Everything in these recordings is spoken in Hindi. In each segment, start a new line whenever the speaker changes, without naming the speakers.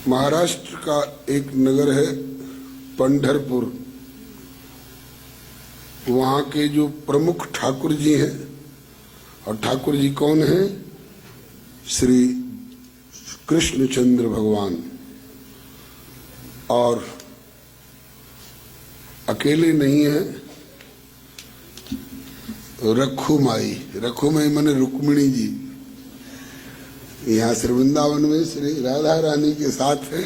महाराष्ट्र का एक नगर है पंढरपुर। वहाँ के जो प्रमुख ठाकुर जी हैं, और ठाकुर जी कौन हैं? श्री कृष्णचंद्र भगवान। और अकेले नहीं है, रखुमाई माने रुक्मिणी जी। यहाँ श्री वृंदावन में श्री राधा रानी के साथ है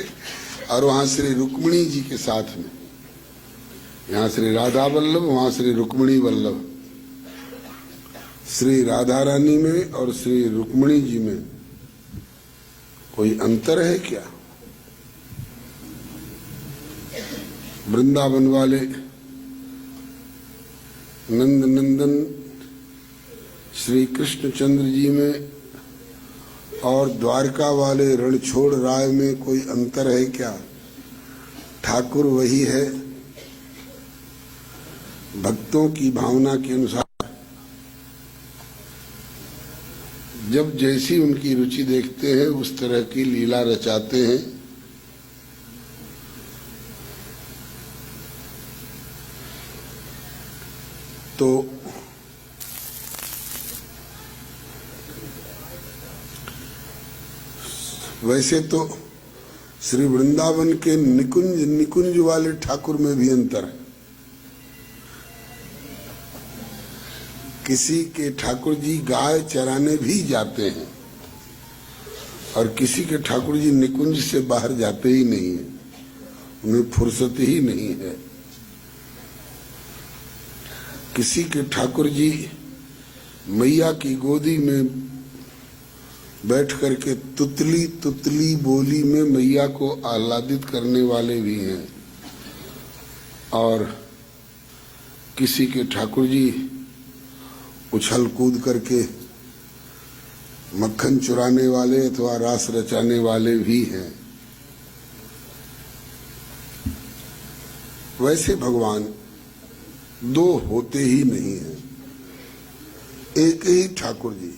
और वहाँ श्री रुक्मिणी जी के साथ में। यहाँ श्री राधा वल्लभ, वहाँ श्री रुक्मिणी वल्लभ। श्री राधा रानी में और श्री रुक्मिणी जी में कोई अंतर है क्या? वृंदावन वाले नंद नंदन श्री कृष्णचंद्र जी में और द्वारका वाले रणछोड़ राय में कोई अंतर है क्या? ठाकुर वही है। भक्तों की भावना के अनुसार जब जैसी उनकी रुचि देखते हैं उस तरह की लीला रचाते हैं। तो वैसे तो श्री वृंदावन के निकुंज वाले ठाकुर में भी अंतर है। किसी के ठाकुर जी गाय चराने भी जाते हैं और किसी के ठाकुर जी निकुंज से बाहर जाते ही नहीं है, उन्हें फुर्सत ही नहीं है। किसी के ठाकुर जी मैया की गोदी में बैठ करके तुतली तुतली बोली में मैया को आह्लादित करने वाले भी हैं, और किसी के ठाकुर जी उछल कूद करके मक्खन चुराने वाले अथवा रास रचाने वाले भी हैं। वैसे भगवान दो होते ही नहीं हैं, एक ही ठाकुर जी।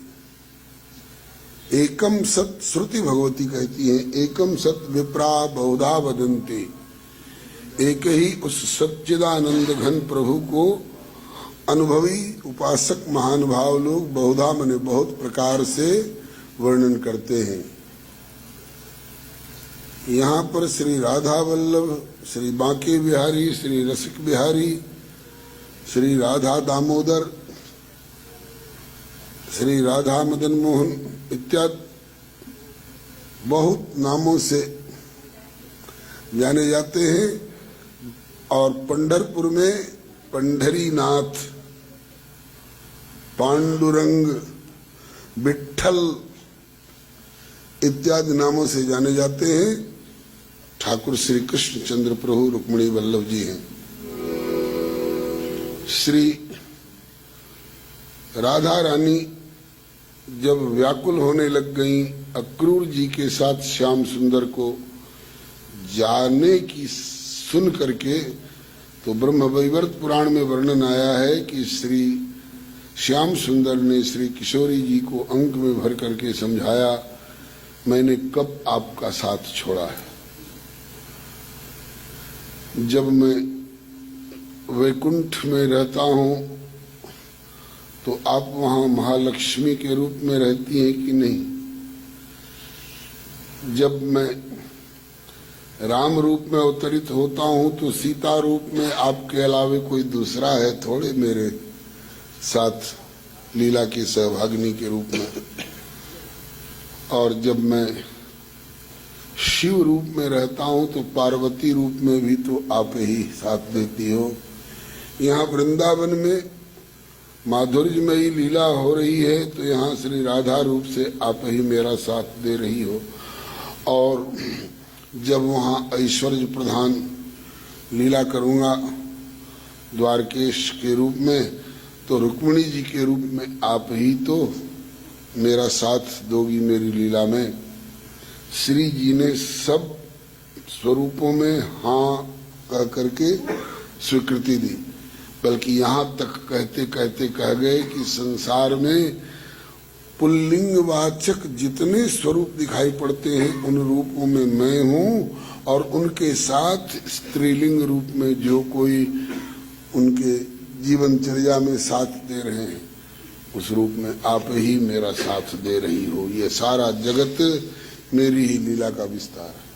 एकम सत श्रुति भगवती कहती है, एकम सत विप्रा बहुधा वदन्ति। एक ही उस सच्चिदानंद घन प्रभु को अनुभवी उपासक महानुभाव लोग बहुधा मने बहुत प्रकार से वर्णन करते हैं। यहाँ पर श्री राधा वल्लभ, श्री बांके बिहारी, श्री रसिक बिहारी, श्री राधा दामोदर, श्री राधा मदन मोहन इत्यादि बहुत नामों से जाने जाते हैं। और पंढरपुर में पंढरीनाथ, पांडुरंग, विट्ठल इत्यादि नामों से जाने जाते हैं। ठाकुर श्री कृष्णचंद्र प्रभु रुक्मिणी वल्लभ जी हैं। श्री राधा रानी जब व्याकुल होने लग गईं अक्रूर जी के साथ श्याम सुंदर को जाने की सुन करके, तो ब्रह्म वैवर्त पुराण में वर्णन आया है कि श्री श्याम सुंदर ने श्री किशोरी जी को अंक में भर करके समझाया, मैंने कब आपका साथ छोड़ा है। जब मैं वैकुंठ में रहता हूँ तो आप वहाँ महालक्ष्मी के रूप में रहती हैं कि नहीं? जब मैं राम रूप में अवतरित होता हूँ तो सीता रूप में आपके अलावे कोई दूसरा है थोड़े मेरे साथ लीला की सहभागिनी के रूप में। और जब मैं शिव रूप में रहता हूँ तो पार्वती रूप में भी तो आप ही साथ देती हो। यहाँ वृंदावन में माधुर्यमयी लीला हो रही है तो यहाँ श्री राधा रूप से आप ही मेरा साथ दे रही हो। और जब वहाँ ऐश्वर्य प्रधान लीला करूँगा द्वारकेश के रूप में तो रुक्मिणी जी के रूप में आप ही तो मेरा साथ दोगी मेरी लीला में। श्री जी ने सब स्वरूपों में हाँ कह करके स्वीकृति दी, बल्कि यहाँ तक कहते कहते कह गए कि संसार में पुल्लिंगवाचक जितने स्वरूप दिखाई पड़ते हैं उन रूपों में मैं हूँ, और उनके साथ स्त्रीलिंग रूप में जो कोई उनके जीवनचर्या में साथ दे रहे हैं उस रूप में आप ही मेरा साथ दे रही हो। ये सारा जगत मेरी ही लीला का विस्तार है।